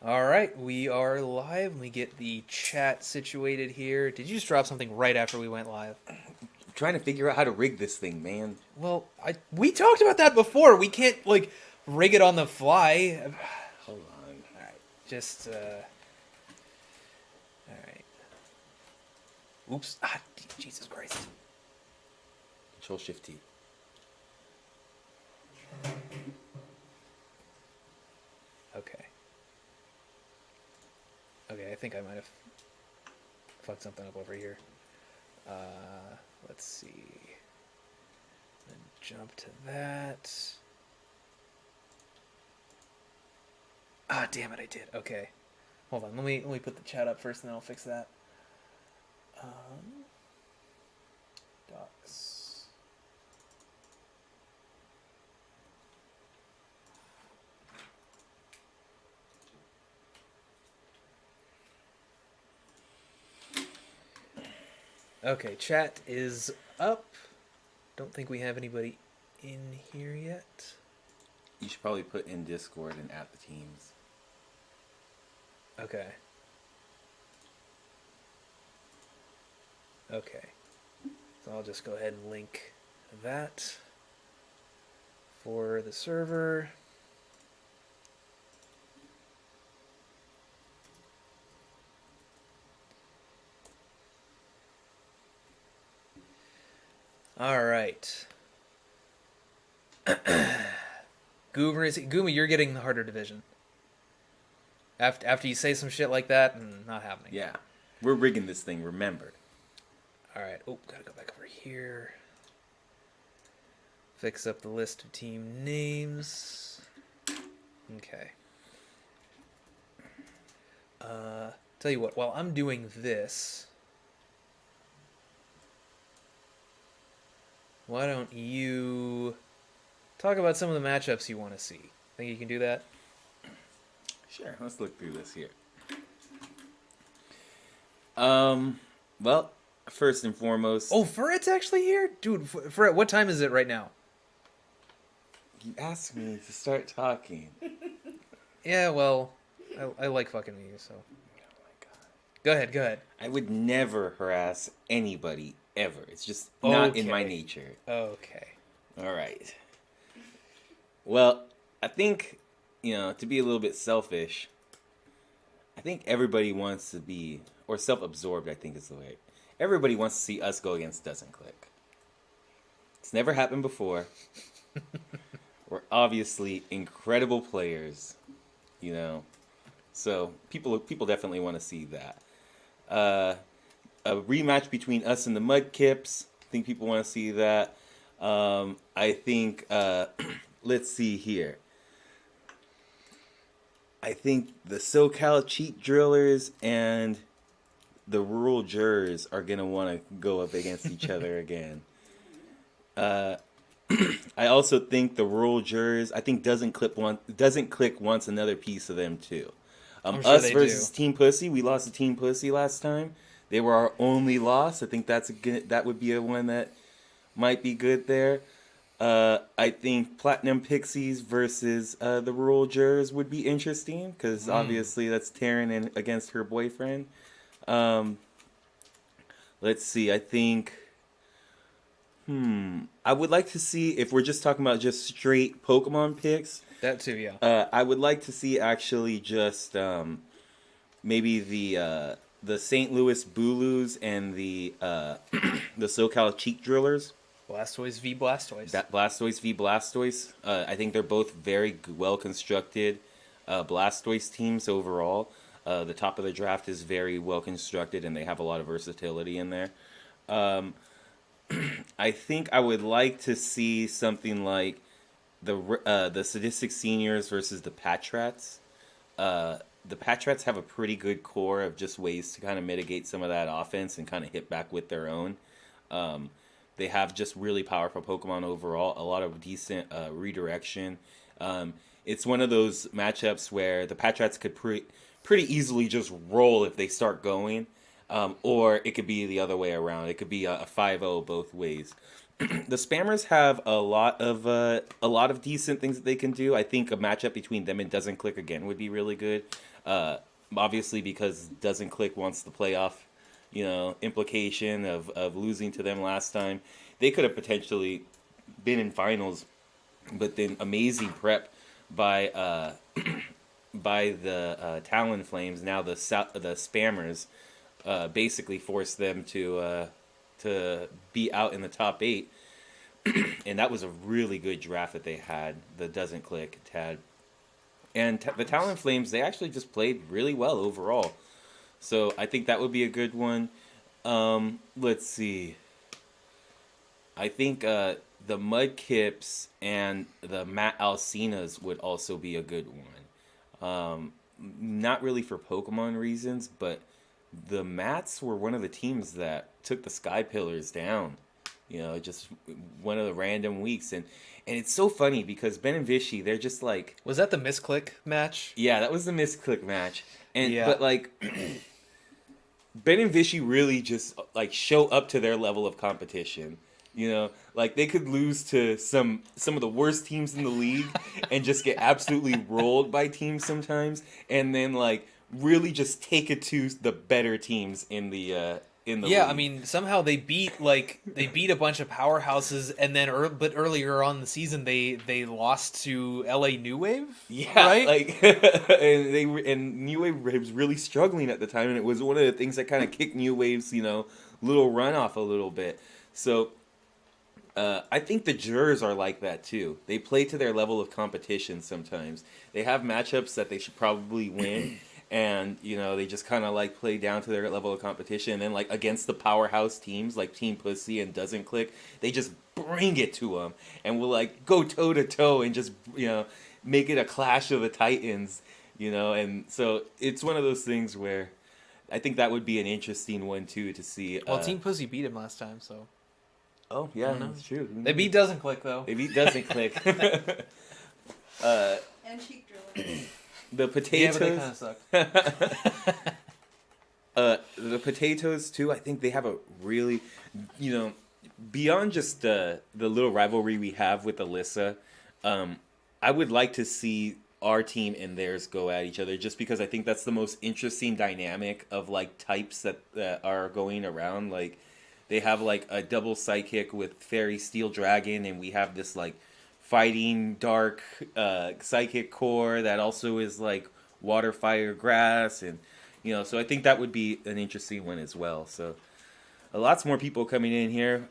All right, we are live. Let me get the chat situated here. Did you just drop something right after we went live? I'm trying to figure out how to rig this thing, man. Well, we talked about that before. We can't rig it on the fly. Hold on. All right, just all right. Oops. Jesus Christ. Control Shift T. Okay. Okay, I think I might have fucked something up over here. Let's see. Then jump to that. Ah, damn it, I did. Okay. Hold on, let me put the chat up first and then I'll fix that. Docs. Okay, chat is up. Don't think we have anybody in here yet. You should probably put in Discord and at the teams. Okay. Okay. So I'll just go ahead and link that for the server. All right. Goomer, you're getting the harder division. After you say some shit like that, not happening. Yeah. We're rigging this thing, remember. All right. Oh, gotta go back over here. Fix up the list of team names. Okay. Tell you what, while I'm doing this, why don't you talk about some of the matchups you want to see? Think you can do that? Sure, let's look through this here. Well, first and foremost... Oh, Furret's actually here? Dude, Furret, what time is it right now? You asked me to start talking. Yeah, well, I like fucking with you, so... Oh my god. Go ahead. I would never harass anybody, ever. It's just not in my nature. Okay. Alright. Well, I think, to be a little bit selfish, I think everybody wants to be, or self-absorbed, I think is the way. Everybody wants to see us go against Doesn't Click. It's never happened before. We're obviously incredible players, So people definitely want to see that. A rematch between us and the Mudkips. I think people want to see that. I think, let's see here. I think the SoCal Cheat Drillers and the Rural Jurors are going to want to go up against each other again. I also think the Rural Jurors, I think Doesn't Click wants another piece of them too. I'm sure Us they versus do. Team Pussy, we lost to Team Pussy last time. They were our only loss. I think that would be a one that might be good there. I think Platinum Pixies versus the Rural Jurors would be interesting because obviously that's Taryn against her boyfriend. Let's see. I think. I would like to see if we're just talking about just straight Pokemon picks. That too, yeah. I would like to see actually just maybe the St. Louis Booloos and the the SoCal Cheek Drillers. Blastoise v Blastoise. Blastoise v Blastoise. I think they're both very well constructed Blastoise teams overall. The top of the draft is very well constructed, and they have a lot of versatility in there. I think I would like to see something like the Sadistic Seniors versus the Patrats. The Patrats have a pretty good core of just ways to kind of mitigate some of that offense and kind of hit back with their own. They have just really powerful Pokemon overall, a lot of decent redirection. It's one of those matchups where the Patrats could pretty easily just roll if they start going. Or it could be the other way around. It could be a 5-0 both ways. the Spammers have a lot of decent things that they can do. I think a matchup between them and Doesn't Click again would be really good. Uh, Obviously because Doesn't Click wants the playoff, implication of losing to them last time. They could have potentially been in finals, but then amazing prep by by the Talon Flames. Now the Spammers basically forced them to be out in the top 8, and that was a really good draft that they had. The Doesn't Click had, and the Talon Flames, they actually just played really well overall. So I think that would be a good one. Let's see. I think the Mudkips and the Matt Alcinas would also be a good one. Not really for Pokemon reasons, but the Mats were one of the teams that took the Sky Pillars down. Just one of the random weeks, and it's so funny because Ben and Vichy, they're just like, Was that the misclick match? yeah, that was the misclick match, and Yeah. but like Ben and Vichy really just like show up to their level of competition. Like they could lose to some of the worst teams in the league and just get absolutely rolled by teams sometimes, and then like really just take it to the better teams in the Yeah, league. I mean, somehow they beat a bunch of powerhouses, and then but earlier on in the season they lost to LA New Wave. Yeah, Right? like and New Wave was really struggling at the time, and it was one of the things that kind of kicked New Wave's little run off a little bit. So I think the jurors are like that too. They play to their level of competition sometimes. They have matchups that they should probably win, and they just kind of like play down to their level of competition. And then like against the powerhouse teams like Team Pussy and Doesn't Click, they just bring it to them and will like go toe to toe and just make it a clash of the titans. And so it's one of those things where I think that would be an interesting one too to see. Well, Team Pussy beat him last time, so Oh yeah, that's true. they beat Doesn't Click though. They beat Doesn't Click. And cheek drilling. The Yeah, potatoes. but they kind of suck. The potatoes too. I think they have a really, beyond just the little rivalry we have with Alyssa. I would like to see our team and theirs go at each other, just because I think that's the most interesting dynamic of like types that are going around. Like they have like a double psychic with Fairy Steel Dragon, and we have this like fighting dark psychic core that also is like water, fire, grass, and so I think that would be an interesting one as well. So lots more people coming in here.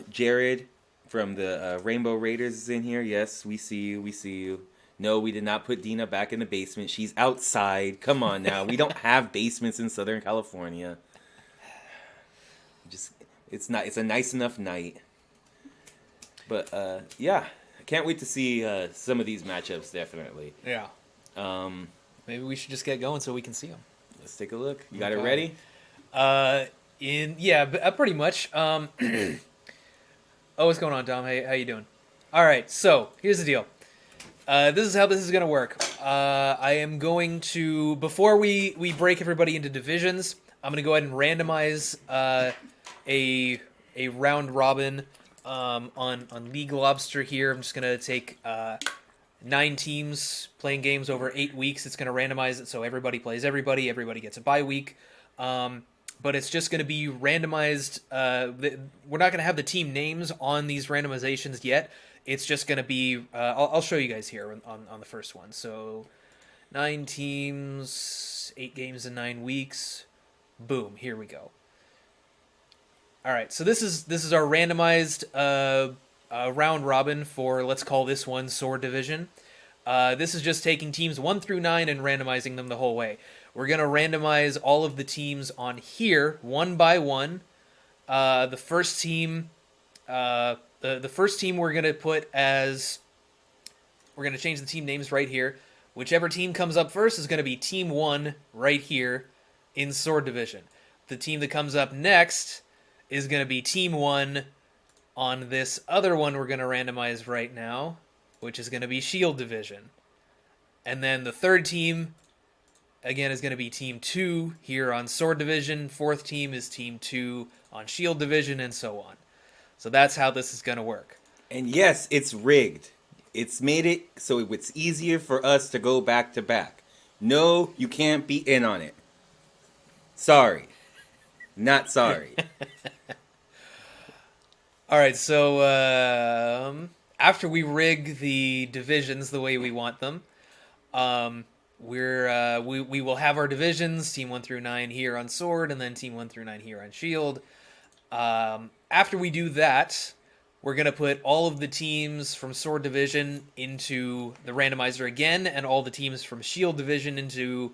Jared from the Rainbow Raiders is in here. Yes, we see you. We see you. No, we did not put Dina back in the basement. She's outside. Come on now. We don't have basements in Southern California. It's a nice enough night. But yeah, I can't wait to see some of these matchups. Definitely. Yeah. Maybe we should just get going so we can see them. Let's take a look. You got it Okay. ready? Pretty much. Oh, what's going on, Dom? How you doing? All right. So here's the deal. This is how this is gonna work. I am going to, before we break everybody into divisions, I'm gonna go ahead and randomize a round robin on League Lobster here. I'm just gonna take 9 teams playing games over 8 weeks. It's gonna randomize it so everybody plays everybody. Everybody gets a bye week. But it's just going to be randomized. We're not going to have the team names on these randomizations yet. It's just going to be... I'll show you guys here on the first one. So 9 teams, 8 games in 9 weeks. Boom, here we go. All right, so this is our randomized round robin for, let's call this one Sword Division. This is just taking teams 1 through 9 and randomizing them the whole way. We're going to randomize all of the teams on here, one by one. The first team we're going to put as... We're going to change the team names right here. Whichever team comes up first is going to be Team 1 right here in Sword Division. The team that comes up next is going to be Team 1 on this other one we're going to randomize right now, which is going to be Shield Division. And then the third team... again, is going to be Team 2 here on Sword Division. Fourth team is Team 2 on Shield Division, and so on. So that's how this is going to work. And yes, it's rigged. It's made it so it's easier for us to go back to back. No, you can't be in on it. Sorry. Not sorry. All right, so after we rig the divisions the way we want them, we will have our divisions, Team 1 through 9 here on Sword, and then Team 1 through 9 here on Shield. After we do that, we're going to put all of the teams from Sword Division into the randomizer again, and all the teams from Shield Division into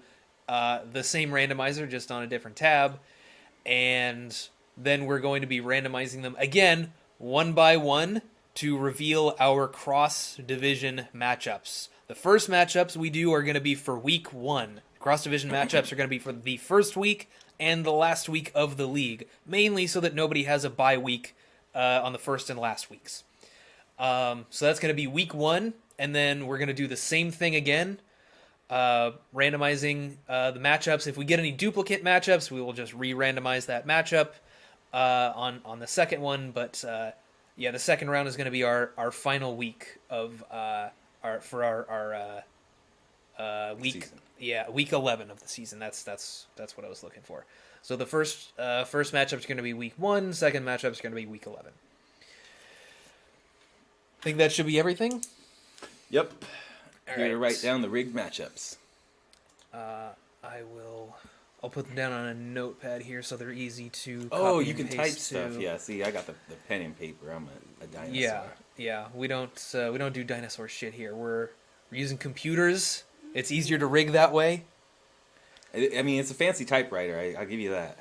the same randomizer, just on a different tab. And then we're going to be randomizing them again, one by one, to reveal our cross-division matchups. The first matchups we do are going to be for Week 1. Cross-division matchups are going to be for the first week and the last week of the league, mainly so that nobody has a bye week on the first and last weeks. So that's going to be Week 1, and then we're going to do the same thing again, randomizing the matchups. If we get any duplicate matchups, we will just re-randomize that matchup on the second one. But yeah, the second round is going to be our final week of our week Season. week 11 of the season. That's what I was looking for. So the first matchup is going to be Week 1. Second matchup is going to be Week 11. Think that should be everything. Yep. All Here to right. write down the rigged matchups. I'll put them down on a notepad here so they're easy to. Oh, copy you and can paste type to. stuff. Yeah, see, I got the pen and paper. I'm a dinosaur. Yeah. We don't do dinosaur shit here. We're using computers. It's easier to rig that way. I mean, it's a fancy typewriter. I'll give you that.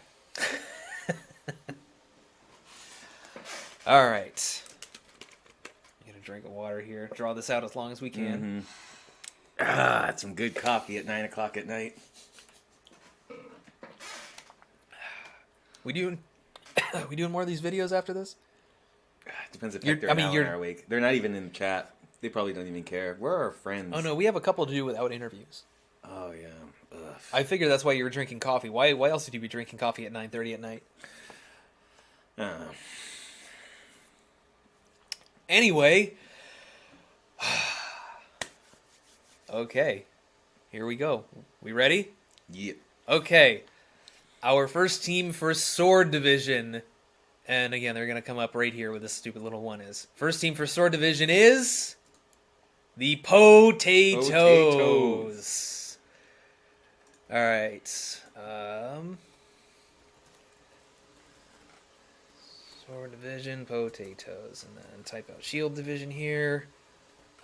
All right. Get a drink of water here. Draw this out as long as we can. Mm-hmm. Some good coffee at 9 o'clock at night. We doing more of these videos after this? Depends if You're- Hector and Alan are awake. They're not even in the chat. They probably don't even care. We're our friends. Oh no, we have a couple to do without interviews. Oh yeah. Ugh. I figured that's why you were drinking coffee. Why else would you be drinking coffee at 9:30 at night? Anyway, okay, here we go. We ready? Yep. Okay, our first team for Sword Division, and again, they're going to come up right here where this stupid little one is. First team for Sword Division is the Potatoes. All right. Sword Division, Potatoes, and then type out Shield Division here.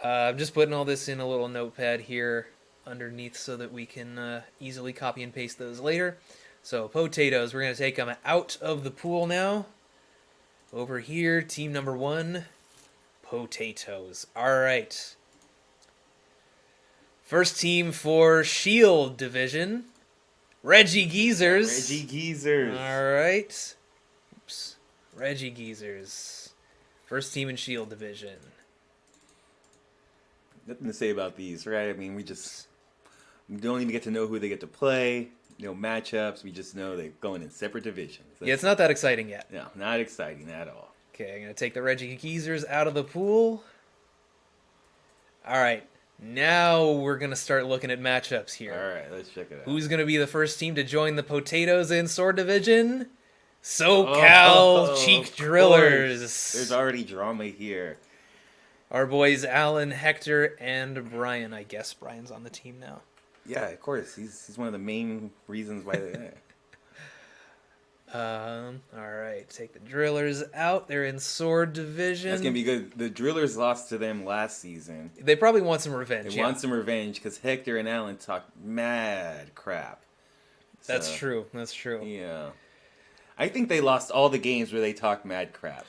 I'm just putting all this in a little notepad here underneath so that we can easily copy and paste those later. So Potatoes, we're going to take them out of the pool now. Over here, team number 1, Potatoes. All right. First team for Shield Division, Reggie Geezers. Reggie Geezers. All right. Oops. Reggie Geezers. First team in Shield Division. Nothing to say about these, right? I mean, we don't even get to know who they get to play. No matchups. We just know they're going in separate divisions. Yeah, it's not that exciting yet. No, not exciting at all. Okay, I'm going to take the Reggie Geezers out of the pool. All right. Now we're going to start looking at matchups here. All right, let's check it out. Who's going to be the first team to join the Potatoes in Sword Division? SoCal Cheek Drillers. There's already drama here. Our boys Alan, Hector, and Brian. I guess Brian's on the team now. Yeah, of course. He's one of the main reasons why they're there. All right, take the Drillers out. They're in Sword Division. That's going to be good. The Drillers lost to them last season. They probably want some revenge. They want some revenge because Hector and Alan talk mad crap. That's So, true. That's true. Yeah. I think they lost all the games where they talk mad crap.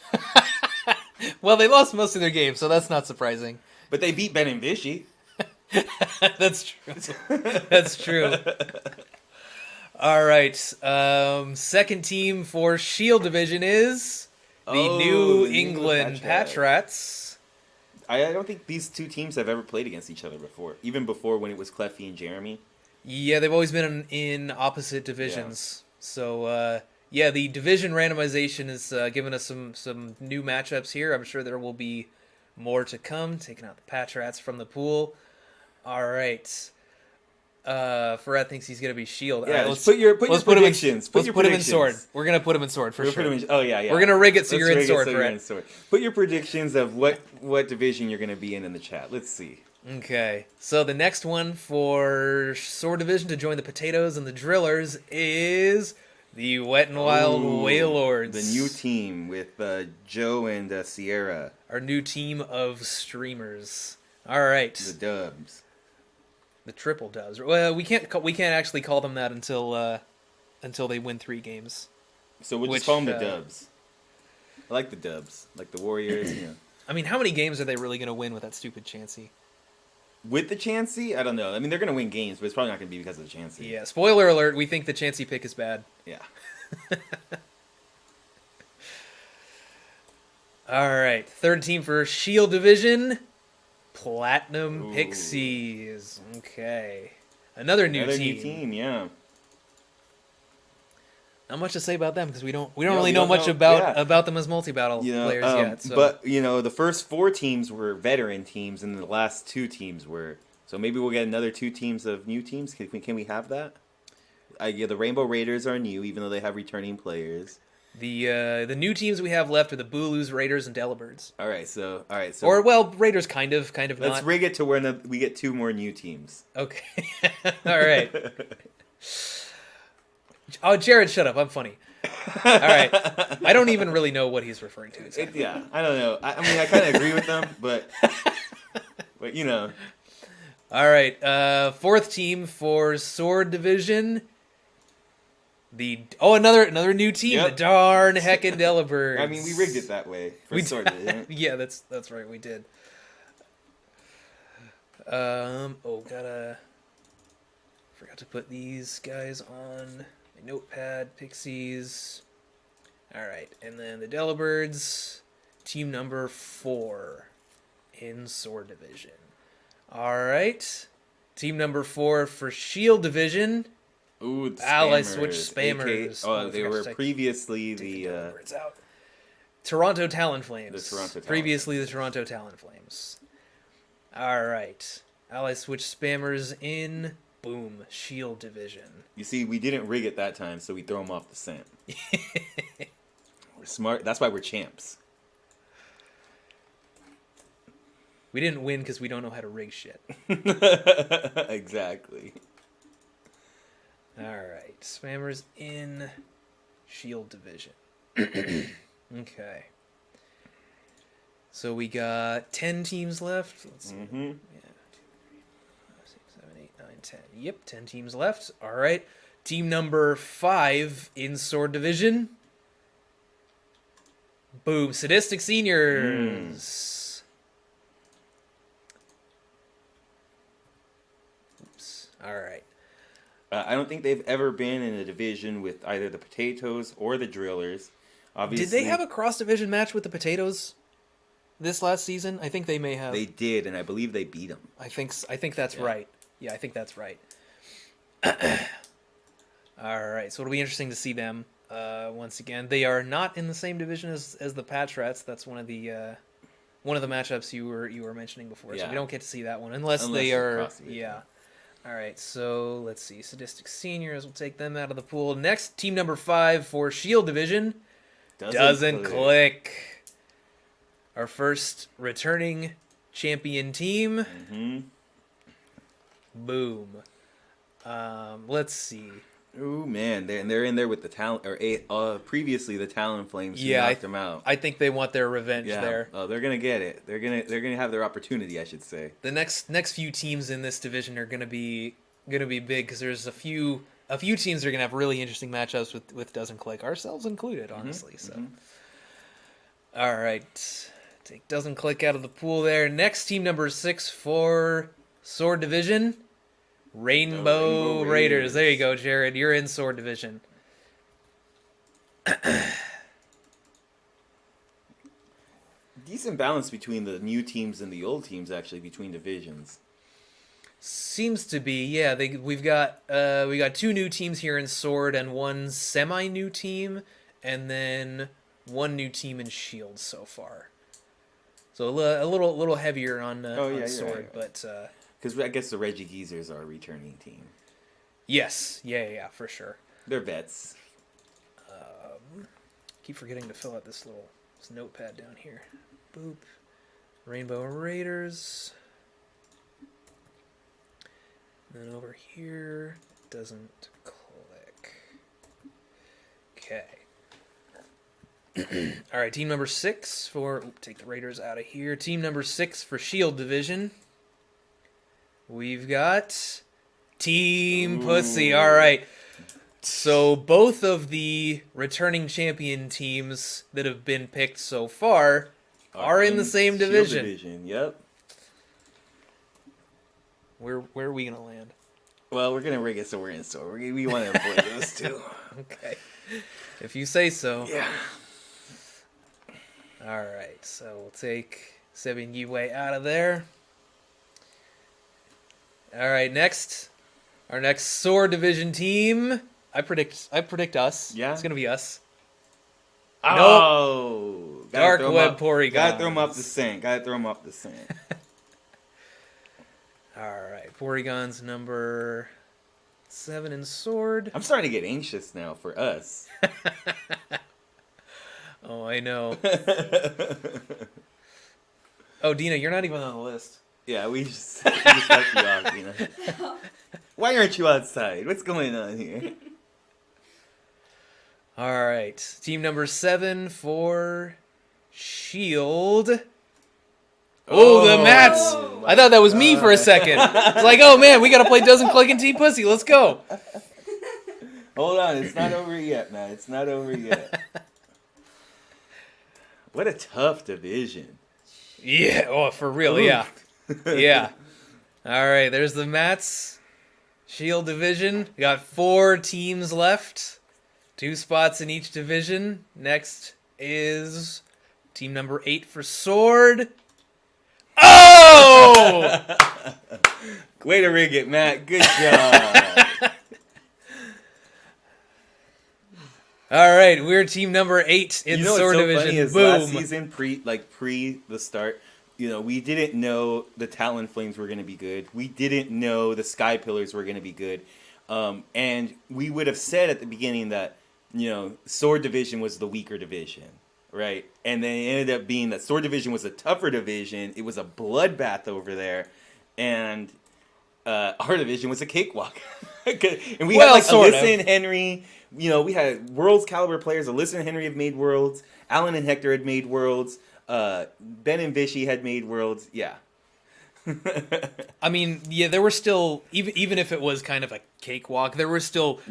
Well, they lost most of their games, so that's not surprising. But they beat Ben and Vichy. That's true. That's true. All right. Second team for Shield Division is the New England Patriots. I don't think these two teams have ever played against each other before. Even before when it was Cleffy and Jeremy. Yeah, they've always been in opposite divisions. So, yeah, the division randomization is giving us some new matchups here. I'm sure there will be more to come. Taking out the Patch Rats from the pool. All right. Farad thinks he's gonna be Shield. Yeah, All right, let's put your predictions. Let's put him in Sword. We're gonna put him in Sword for sure. Oh yeah, yeah. We're gonna rig it so Let's you're in rig it Sword, so you're Farad. in Sword. Put your predictions of what division you're gonna be in the chat. Let's see. Okay, so the next one for Sword Division to join the Potatoes and the Drillers is the Wet and Wild Wailords. The new team with Joe and Sierra. Our new team of streamers. All right, The Dubs. the Triple Dubs. Well, we can't actually call them that until they win 3 games. So we'll just call them the Dubs. I like the Dubs, like the Warriors. You know. I mean, how many games are they really going to win with that stupid Chansey? With the Chansey, I don't know. I mean, they're going to win games, but it's probably not going to be because of the Chansey. Yeah, spoiler alert, we think the Chansey pick is bad. Yeah. All right, third team for Shield Division, Platinum Pixies. Okay, another new team. Yeah. Not much to say about them because we don't really know much about them as multi-battle players yet. So. But the first 4 teams were veteran teams, and the last 2 teams were. So maybe we'll get another 2 teams of new teams. Can we have that? The Rainbow Raiders are new, even though they have returning players. The new teams we have left are the Booloos, Raiders, and Delibirds. All right, so Raiders kind of let's not. rig it to where we get 2 more new teams. Okay, all right. Oh, Jared, shut up! I'm funny. All right, I don't even really know what he's referring to. Exactly. I don't know. I mean, I kind of agree with them, but All right, fourth team for Sword Division. Another new team, the darn heckin' Delibirds. I mean, we rigged it that way for Sword Division. Yeah, that's right, we did. Forgot to put these guys on my notepad. Pixies. All right, and then the Delibirds, team number 4 in Sword Division. All right, team number 4 for Shield Division. Ooh, the Allies Switch Spammers. They were previously the out. Toronto Talonflames. Previously the Toronto Talonflames. All right. Allies Switch Spammers in Shield Division. You see, we didn't rig it that time, so we throw them off the scent. We're smart. That's why we're champs. We didn't win because we don't know how to rig shit. Exactly. All right, Spammers in Shield Division. Okay. So we got 10 teams left. Let's see. Mm-hmm. Yeah, 2, 3, 4, 5, 6, 7, 8, 9, 10. Yep, 10 teams left. All right. Team number 5 in Sword Division. Boom, Sadistic Seniors. Oops. All right. I don't think they've ever been in a division with either the Potatoes or the Drillers. Obviously, did they have a cross-division match with the Potatoes this last season? I think they may have. They did, and I believe they beat them. I think that's right. Yeah, I think that's right. All right, so it'll be interesting to see them once again. They are not in the same division as the Patch Rats. That's one of the matchups you were mentioning before. So we don't get to see that one unless they are. Yeah. All right, so let's see. Sadistic Seniors, we'll take them out of the pool. Next, team number 5 for Shield Division. Doesn't click. Our first returning champion team. Mm-hmm. Boom. Let's see. Oh man, they're in there with the talent, or previously the Talonflames. Yeah, knocked them out. I think they want their revenge there. Oh, they're gonna get it. They're gonna have their opportunity, I should say. The next few teams in this division are gonna be big because there's a few teams that are gonna have really interesting matchups with Doesn't Click, ourselves included, honestly. Mm-hmm. So, all right, take Doesn't Click out of the pool there. Next, team number 6 for Sword Division. Rainbow Raiders. There you go, Jared. You're in Sword Division. Decent balance between the new teams and the old teams, actually, between divisions. Seems to be, yeah. We got 2 new teams here in Sword and 1 semi-new team, and then 1 new team in Shield so far. So a little heavier on Sword, right. but Because I guess the Reggie Geezers are a returning team. yes, yeah, for sure. They're vets. Keep forgetting to fill out this notepad down here. Boop. Rainbow Raiders. And then over here, it doesn't click. Okay. All right, team number 6 for... take the Raiders out of here. Team number 6 for Shield Division. We've got Team Pussy. All right. So both of the returning champion teams that have been picked so far are in the same division. Yep. Where are we gonna land? Well, we're gonna rig it so we're in store. We want to avoid those two. Okay, if you say so. Yeah. All right, so we'll take Sebin Yue out of there. All right, next, our next Sword Division team. I predict us. Yeah, it's gonna be us. Oh, nope. Dark Web Porygons. Gotta throw them off the scent. All right, Porygons number 7 in Sword. I'm starting to get anxious now for us. Oh, I know. Oh, Dina, you're not even on the list. Yeah, we just left you off, Dina. Why aren't you outside? What's going on here? All right, team number 7 for Shield. Oh, the mats! I thought that was me for a second. It's like, oh man, we gotta play Doesn't Click and Team Pussy. Let's go. Hold on, it's not over yet, man. It's not over yet. What a tough division. Yeah, oh, for real, yeah. Yeah. All right, there's the mats. Shield Division. We got 4 teams left. 2 spots in each division. Next is team number 8 for Sword. Oh! Way to rig it, Matt. Good job. All right, we're team number 8 in Sword Division. Funny is Boom. last season, pre the start, we didn't know the Talon Flames were going to be good. We didn't know the Sky Pillars were going to be good. And we would have said at the beginning that, Sword Division was the weaker division, right? And then it ended up being that Sword Division was a tougher division. It was a bloodbath over there. And our division was a cakewalk. And we had Alyssa and Henry. We had Worlds caliber players. Alyssa and Henry have made Worlds. Alan and Hector had made Worlds. Ben and Vishy had made Worlds. Yeah. I mean, yeah, there were still, even if it was kind of a cakewalk, there were still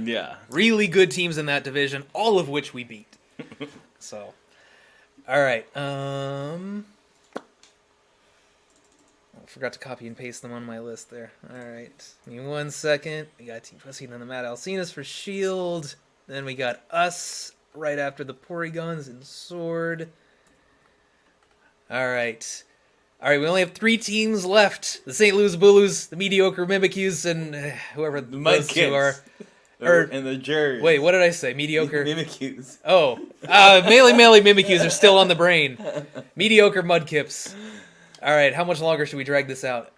really good teams in that division, all of which we beat. So, all right. I forgot to copy and paste them on my list there. All right. Give me 1 second. We got Team Pussy and then the Mad Alcinas for Shield. Then we got us right after the Porygons and Sword. All right. All right, we only have 3 teams left. The St. Louis Bulus, the Mediocre Mimikyu, and whoever those 2 are. And the Jerry. Wait, what did I say? Mediocre? Mimikyus. Oh. Melee Mimikyus are still on the brain. Mediocre Mudkips. All right, how much longer should we drag this out?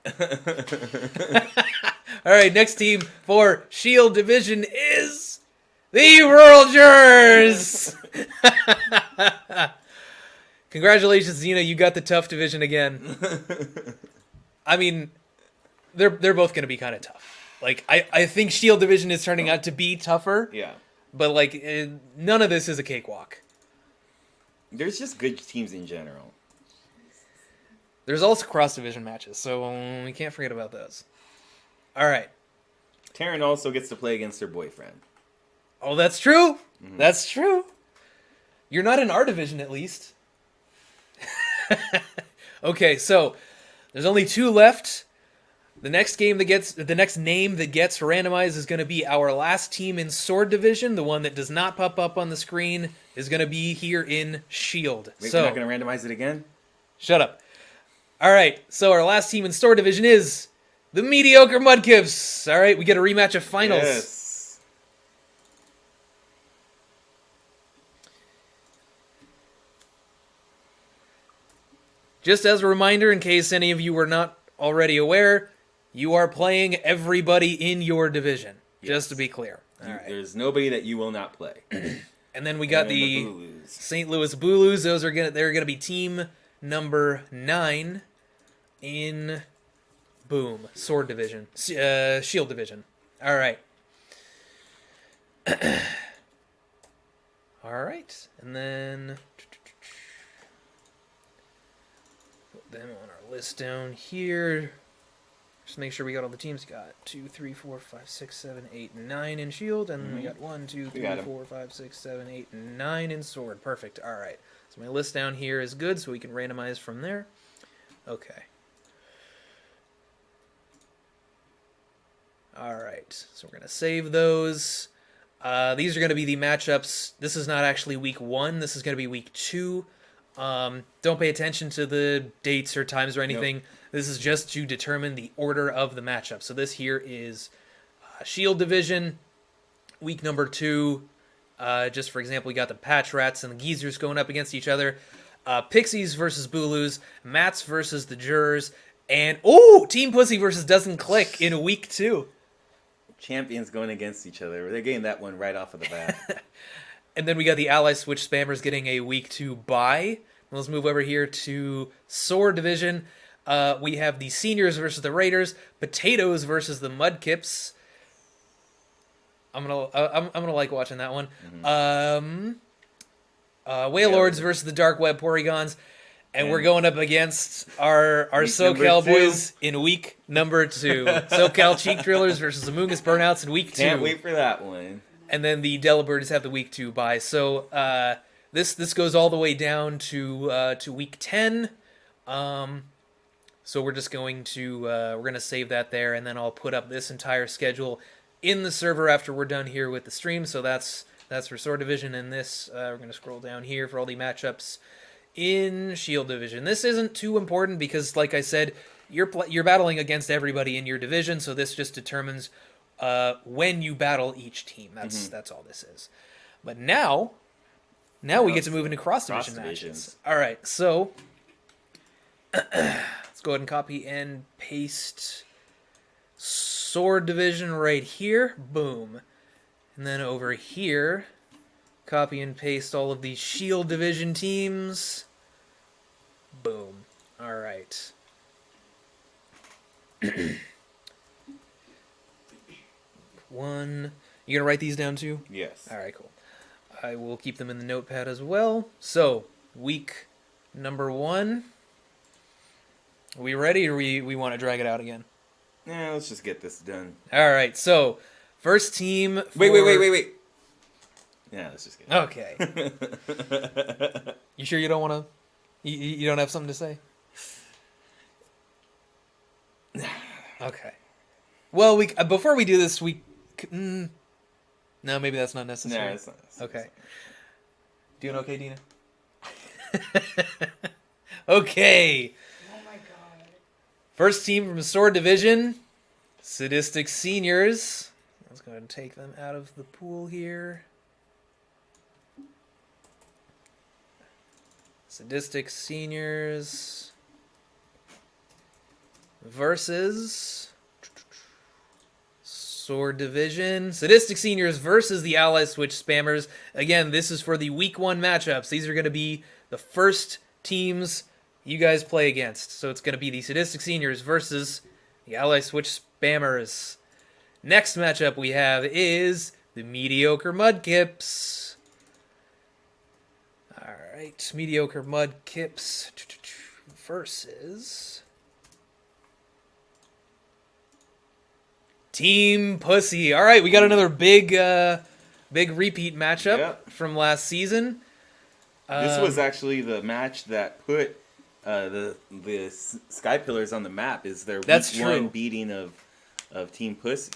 All right, next team for Shield Division is the Worlders! Congratulations, Zena. You got the tough division again. I mean, they're both going to be kind of tough. Like, I think Shield Division is turning out to be tougher. Yeah. But, like, none of this is a cakewalk. There's just good teams in general. There's also cross-division matches, so we can't forget about those. All right. Taryn also gets to play against her boyfriend. Oh, that's true. Mm-hmm. That's true. You're not in our division, at least. Okay, so there's only 2 left. The next name that gets randomized is going to be our last team in Sword Division. The one that does not pop up on the screen is going to be here in Shield. Wait, so, you're not going to randomize it again? Shut up. All right, so our last team in Sword Division is the mediocre Mudkips. All right, we get a rematch of finals. Yes. Just as a reminder, in case any of you were not already aware, you are playing everybody in your division. Yes. Just to be clear. All right. There's nobody that you will not play. And then we got And the Booloos. St. Louis Booloos. They're gonna be team number 9 in Sword Division, Shield Division. All right. All right, and then put them on our list down here. Just make sure we got all the teams. Got 2, 3, 4, 5, 6, 7, 8, 9 in Shield, and we got 1, 2, 3, 4, 5, 6, 7, 8, 9 in Sword. Perfect. All right. So my list down here is good, so we can randomize from there. Okay. All right. So we're gonna save those. These are gonna be the matchups. This is not actually week 1. This is gonna be week 2. Don't pay attention to the dates or times or anything. Nope. This is just to determine the order of the matchup. So this here is Shield Division, week number 2. Just for example, we got the Patch Rats and the Geezers going up against each other. Pixies versus Booloos, Mats versus the Jurors, and Team Pussy versus Doesn't Click in week 2. Champions going against each other. They're getting that one right off of the bat. And then we got the Ally Switch Spammers getting a week 2 bye. Let's move over here to Sword Division. We have the Seniors versus the Raiders, Potatoes versus the Mudkips. I'm gonna like watching that one. Wailords versus the Dark Web Porygons, and we're going up against our SoCal boys in week number 2. SoCal Cheek Drillers versus Amoongus Burnouts in week 2. Can't wait for that one. And then the Delibirds have the week 2 bye. So this goes all the way down to week 10. So we're just going to we're gonna save that there, and then I'll put up this entire schedule in the server after we're done here with the stream. So that's for Sword Division, and this we're gonna scroll down here for all the matchups in Shield Division. This isn't too important because, like I said, you're battling against everybody in your division. So this just determines when you battle each team. That's all this is. But now we get to move into cross division matches. All right, so let's go ahead and copy and paste Sword Division right here. Boom. And then over here, copy and paste all of these Shield Division teams. Boom. All right. One. You gonna write these down too? Yes. All right, cool. I will keep them in the notepad as well. So, week number 1. Are we ready, or we want to drag it out again? Yeah, let's just get this done. All right, so first team. Wait. Yeah, let's just get it. Okay. You sure you don't want to? You don't have something to say? Okay. Well, before we do this, no, maybe that's not necessary. No, it's not necessary. Okay. Doing okay, Dina? Okay. Oh my god. First team from Sword Division, Sadistic Seniors. Let's go ahead and take them out of the pool here. Sadistic Seniors versus Sword Division. Sadistic Seniors versus the Ally Switch Spammers. Again, this is for the week 1 matchups. These are going to be the first teams you guys play against. So it's going to be the Sadistic Seniors versus the Ally Switch Spammers. Next matchup we have is the Mediocre Mudkips. Alright, Mediocre Mudkips versus Team Pussy. Alright, we got another big repeat matchup from last season. This was actually the match that put the Sky Pillars on the map. Is their week 1 beating of Team Pussy?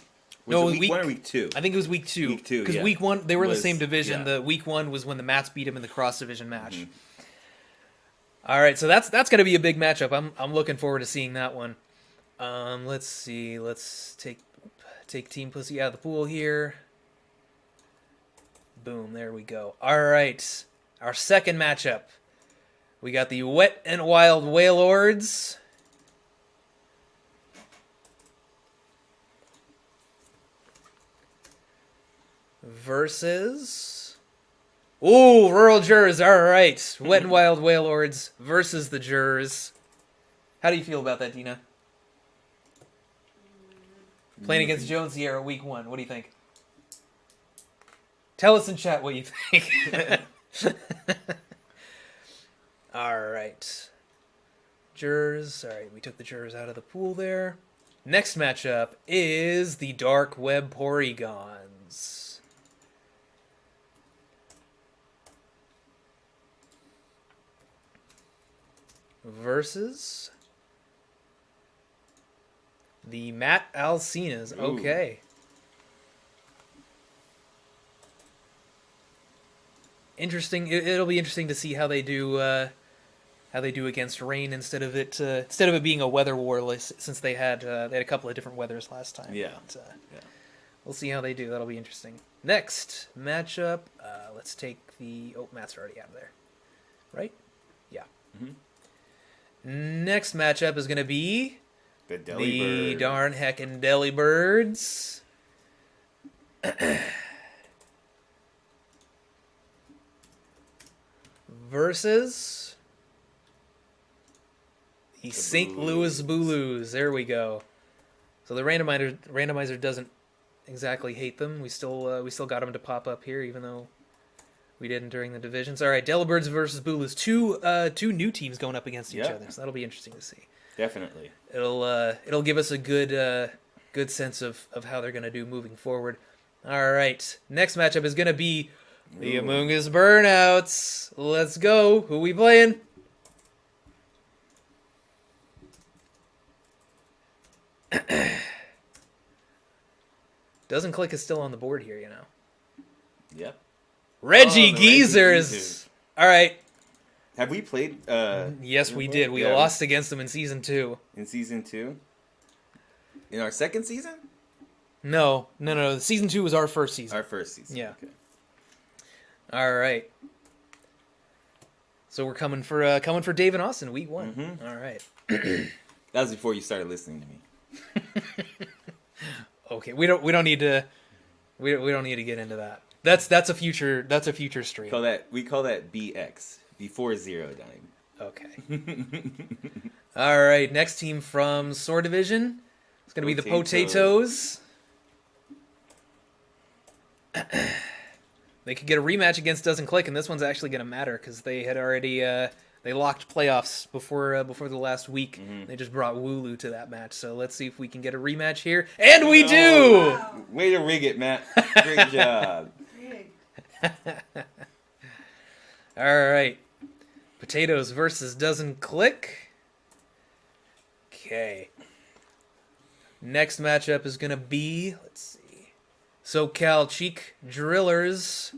Was it week 1 or week 2? I think it was week 2. Week 2, because week 1 they were in the same division. Yeah. The week 1 was when the Mats beat him in the cross division match. All right, so that's going to be a big matchup. I'm looking forward to seeing that one. Let's see. Let's take Team Pussy out of the pool here. Boom, there we go. All right, our second matchup. We got the Wet and Wild Wailords versus... Ooh, Rural Jurors. All right, Wet and Wild Wailords versus the Jurors. How do you feel about that, Dina? Playing against Jones Sierra week 1. What do you think? Tell us in chat what you think. All right. Jurors. All right, we took the Jurors out of the pool there. Next matchup is the Dark Web Porygons versus the Matt Alcinas. Okay. Interesting. It'll be interesting to see how they do against rain instead of it being a weather war, since they had a couple of different weathers last time. Yeah. But, Yeah. We'll see how they do. That'll be interesting. Next matchup. Let's take the... Oh, Matt's already out of there. Right? Yeah. Next matchup is going to be The Delibirds. darn heckin' Delibirds versus the St. Louis Booloos. There we go. So the randomizer doesn't exactly hate them. We still got them to pop up here, even though we didn't during the divisions. All right, Delibirds versus Booloos. Two new teams going up against each other. So that'll be interesting to see. Definitely. It'll give us a good sense of how they're gonna do moving forward. All right, next matchup is gonna be the Among Us Burnouts. Let's go. Who we playing? Doesn't click is still on the board here, you know. Yep. Reggie the Geezers. All right. Have we played? Yes, we did. We lost against them in season 2. In season 2. In our second season. No. Season 2 was our first season. Our first season. Yeah. Okay. All right. So we're coming for Dave and Austin week 1. Mm-hmm. All right. That was before you started listening to me. Okay, we don't need to get into that. That's a future stream. We call that BX, before zero dime. Okay. All right, next team from Sword Division. It's going to be the Potatoes. They could get a rematch against Doesn't Click, and this one's actually going to matter because they had already they locked playoffs before the last week. Mm-hmm. They just brought Wooloo to that match, so let's see if we can get a rematch here, and we do. Wow. Way to rig it, Matt. Great job. All right, Potatoes versus Doesn't Click. Okay. Next matchup is going to be, let's see, SoCal Cheek Drillers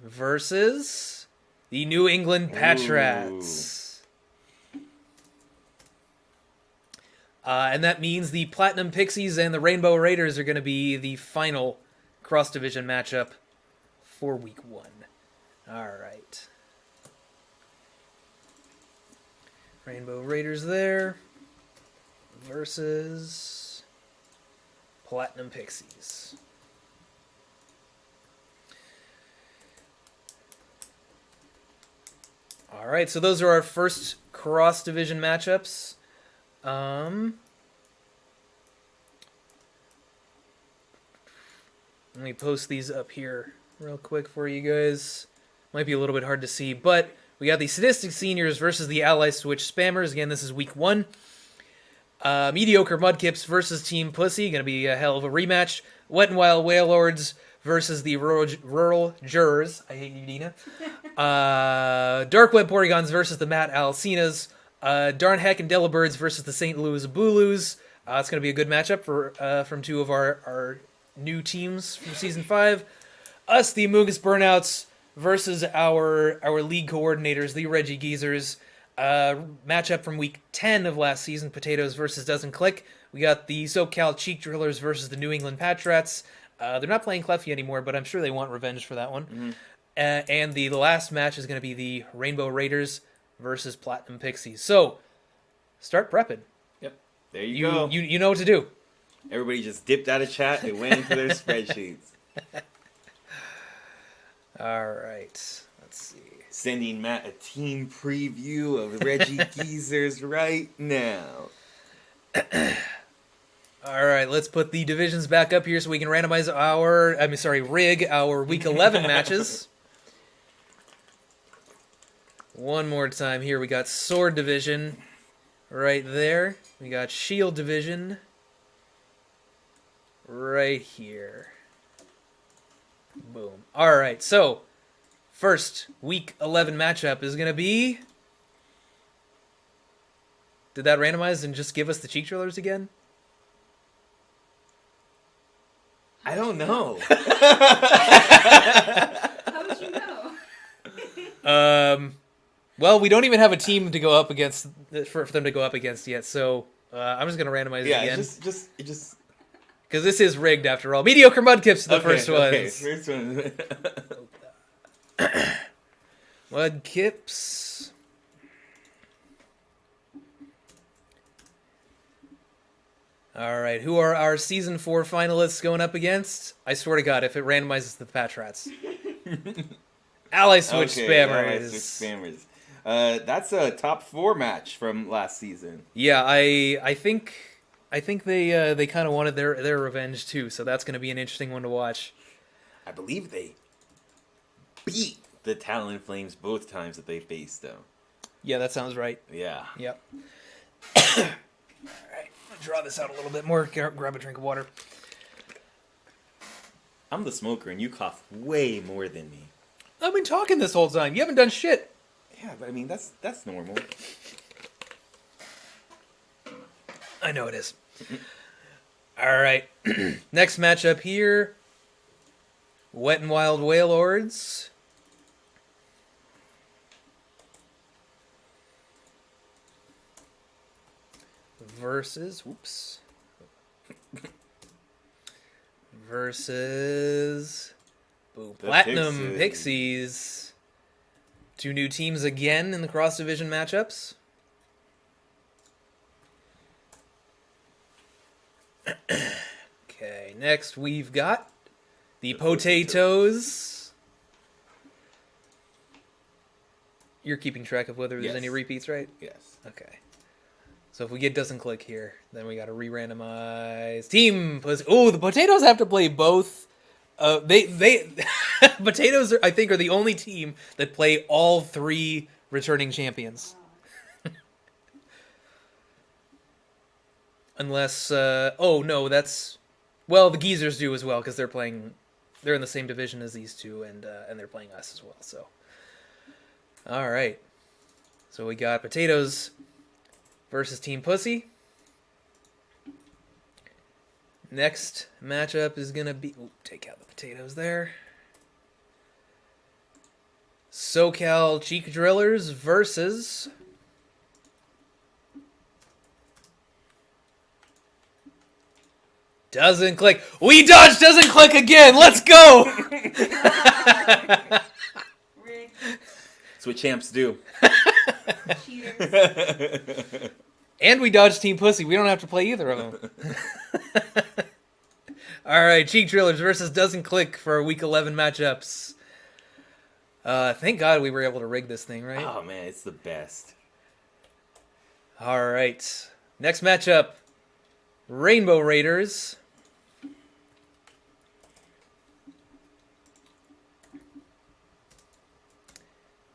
versus the New England Patrats. And that means the Platinum Pixies and the Rainbow Raiders are going to be the final cross-division matchup for week 1. All right. Rainbow Raiders there versus Platinum Pixies. All right, so those are our first cross-division matchups. Let me post these up here real quick for you guys. Might be a little bit hard to see, but we got the Sadistic Seniors versus the Ally Switch Spammers. Again, this is week 1. Mediocre Mudkips versus Team Pussy. Going to be a hell of a rematch. Wet and Wild Wailords versus the Rural Jurors. I hate you, Dina. Dark Web Porygons versus the Matt Alcinas. Darn Heck and Delibirds versus the St. Louis Booloos. It's going to be a good matchup from two of our new teams from Season 5. Us, the Among Us Burnouts, versus our league coordinators, the Reggie Geezers. Matchup from week 10 of last season, Potatoes versus Doesn't Click. We got the SoCal Cheek Drillers versus the New England Patriots. They're not playing Cleffy anymore, but I'm sure they want revenge for that one. Mm-hmm. And the last match is going to be the Rainbow Raiders versus Platinum Pixies. So, start prepping. Yep. There you go. You know what to do. Everybody just dipped out of chat and went into their spreadsheets. All right. Let's see. Sending Matt a team preview of Reggie Geezers right now. All right, let's put the divisions back up here so we can randomize rig our week 11 matches. One more time here. We got Sword Division right there. We got Shield Division right here. Boom. All right, so first week 11 matchup is going to be... Did that randomize and just give us the Cheek Drillers again? I don't know. How would you know? Well, we don't even have a team to go up against for them to go up against yet, so I'm just gonna randomize it again. just because this is rigged after all. Mediocre Mudkips are the first ones. Okay, first one. Mudkips. All right, who are our season 4 finalists going up against? I swear to God, if it randomizes the Patriots. Ally Switch Spammers. Ally Switch Spammers. That's a top 4 match from last season. Yeah, I think they kind of wanted their revenge too, so that's going to be an interesting one to watch. I believe they beat the Talon Flames both times that they faced them. Yeah, that sounds right. Yeah. Yep. All right, I'll draw this out a little bit more. Grab a drink of water. I'm the smoker, and you cough way more than me. I've been talking this whole time. You haven't done shit. Yeah, but I mean that's normal. I know it is. All right. Next matchup here. Wet and Wild Whalelords versus Platinum Pixies. 2 new teams again in the cross-division matchups. Okay, next we've got the Potatoes. You're keeping track of whether there's any repeats, right? Yes. Okay. So if we get Doesn't Click here, then we got to re-randomize. Team Oh, the Potatoes have to play both. They Potatoes I think are the only team that play all 3 returning champions. Unless oh no, that's the Geezers do as well because they're in the same division as these two and they're playing us as well. So all right. So we got Potatoes versus Team Pussy. Next matchup is going to be... take out the Potatoes there. SoCal Cheek Drillers versus... Doesn't Click. We dodged Doesn't Click again! Let's go! Rick, That's what champs do. cheaters. And we dodged Team Pussy. We don't have to play either of them. All right, Cheek Drillers versus Doesn't Click for Week 11 matchups. Thank God we were able to rig this thing, right? Oh man, it's the best. All right. Next matchup, Rainbow Raiders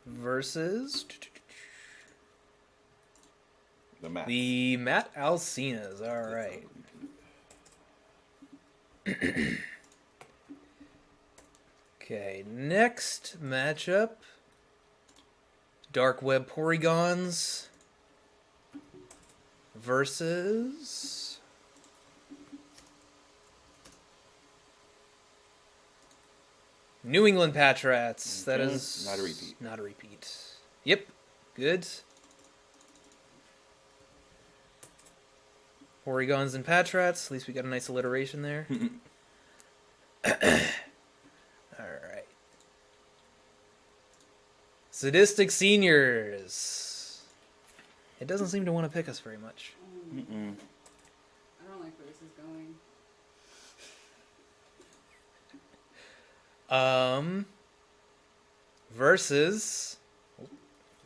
versus the Matt Alcinas. All right. Okay, next matchup, Dark Web Porygons versus New England Patriots. That is not a repeat. Not a repeat. Yep, good. Porygons and Patrats. At least we got a nice alliteration there. All right. Sadistic Seniors. It doesn't seem to want to pick us very much. Mm-mm. I don't like where this is going. Versus.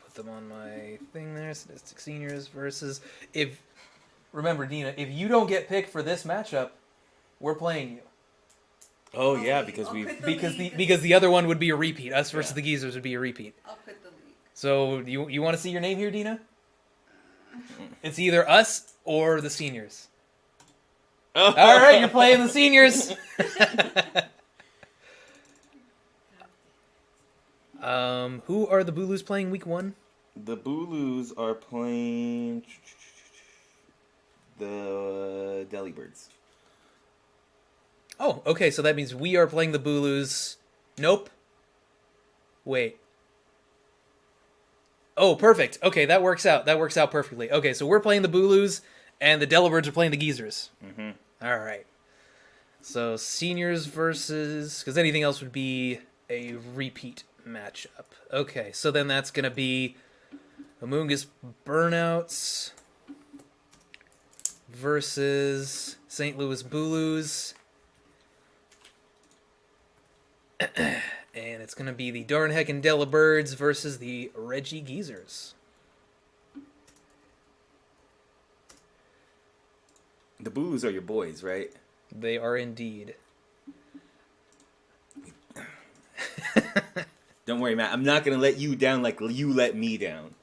Put them on my thing there. Sadistic Seniors versus. Remember, Dina, if you don't get picked for this matchup, we're playing you. Oh Okay, yeah, because I'll we quit Because the other one would be a repeat. Us versus Yeah. the Geezers would be a repeat. I'll quit the league. So you want to see your name here, Dina? It's either us or the Seniors. Oh. All right, you're playing the Seniors. Who are the Booloos playing week 1? The Booloos are playing the Delibirds. Oh, okay, so that means we are playing the Booloos. Nope. Wait. Oh, perfect. Okay, that works out. That works out perfectly. Okay, so we're playing the Booloos, and the Delibirds are playing the Geezers. Mm-hmm. All right. So Seniors versus... Because anything else would be a repeat matchup. Okay, so then that's going to be Amoongus Burnouts versus St. Louis Booloos. And it's going to be the Darn Heckin' Delibirds versus the Reggie Geezers. The Booloos are your boys, right? They are indeed. Don't worry, Matt. I'm not gonna let you down like you let me down.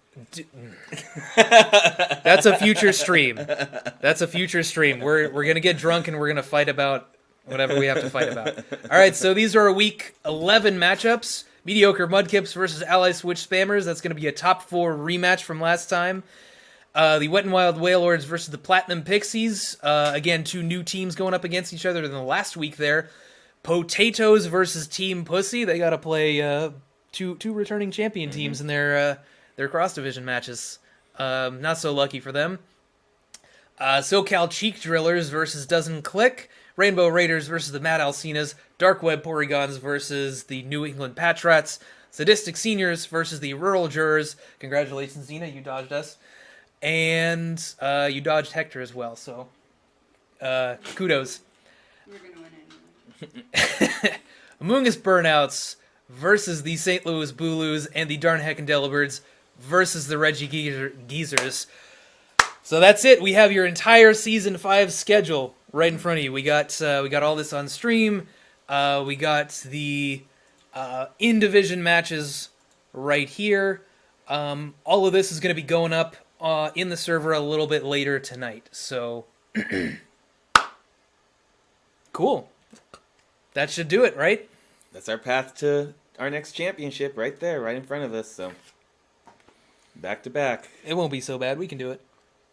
That's a future stream. That's a future stream. We're gonna get drunk and we're gonna fight about whatever we have to fight about. All right, so these are week 11 matchups. Mediocre Mudkips versus Ally Switch Spammers. That's gonna be a top 4 rematch from last time. The Wet and Wild Wailords versus the Platinum Pixies. Again, 2 new teams going up against each other in the last week there. Potatoes versus Team Pussy. They got to play two returning champion teams in their cross division matches. Not so lucky for them. SoCal Cheek Drillers versus Doesn't Click. Rainbow Raiders versus the Mad Alcinas. Dark Web Porygons versus the New England Patrats. Sadistic Seniors versus the Rural Jurors. Congratulations, Zena, you dodged us. And you dodged Hector as well, so kudos. We're gonna win anyway. Amoongus Burnouts versus the St. Louis Booloos and the Darn Heckin' Delibirds versus the Reggie Geezers. So that's it. We have your entire Season 5 schedule right in front of you. We got all this on stream. We got the in-division matches right here. All of this is going to be going up in the server a little bit later tonight. So, cool. That should do it, right? That's our path to our next championship right there, right in front of us. So, back to back. It won't be so bad. We can do it.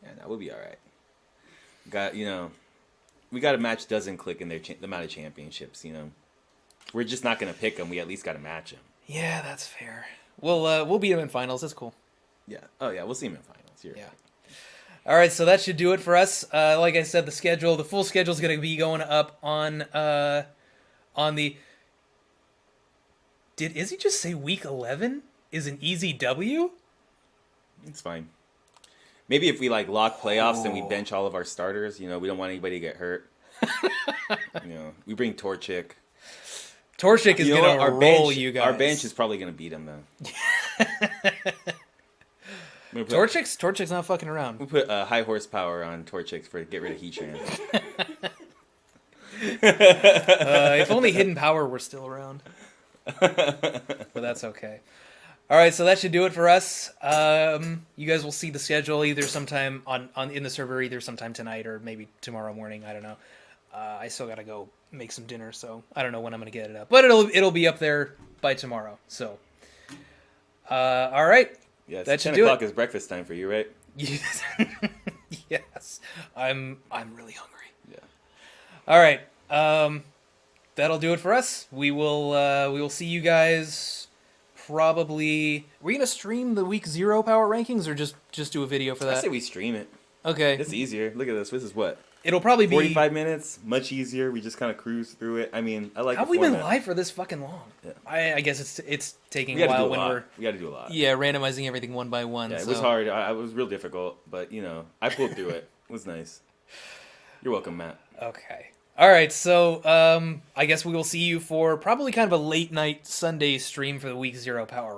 Yeah, that would be all right. We got a match Doesn't Click in the amount of championships. We're just not gonna pick them. We at least got to match them. Yeah, that's fair. We'll beat them in finals. That's cool. Yeah. Oh yeah, we'll see them in finals. You're Yeah. right. All right, so that should do it for us. Like I said, the full schedule is going to be going up on the. Did Izzy just say week 11 is an easy W? It's fine. Maybe if we lock playoffs and we bench all of our starters, we don't want anybody to get hurt. We bring Torchic. Torchic is going to roll bench, you guys. Our bench is probably going to beat him though. Torchic's not fucking around. We'll put high horsepower on Torchic for get rid of Heatran. If only Hidden Power were still around. But that's okay. All right, so that should do it for us. You guys will see the schedule either sometime in the server, either sometime tonight or maybe tomorrow morning. I don't know. I still gotta go make some dinner, so I don't know when I'm gonna get it up. But it'll be up there by tomorrow. So, all right. Yeah, that should 10 do o'clock it. is breakfast time for you, right? Yes. Yes. I'm really hungry. Yeah. All right. That'll do it for us. We will see you guys probably. Are we gonna stream the week 0 power rankings or just do a video for I that? say we stream it. Okay. It's easier. Look at this. This is what? It'll probably be 45 minutes. Much easier. We just kind of cruise through it. I mean, I like How have the we been format. live for this fucking long? Yeah. I guess it's taking We a got to do while a when lot. we're We got to do a lot. randomizing everything one by one. Yeah, it so. was hard. It was real difficult, but I pulled through it. It was nice. You're welcome, Matt. Okay. All right. So I guess we will see you for probably kind of a late night Sunday stream for the week 0 power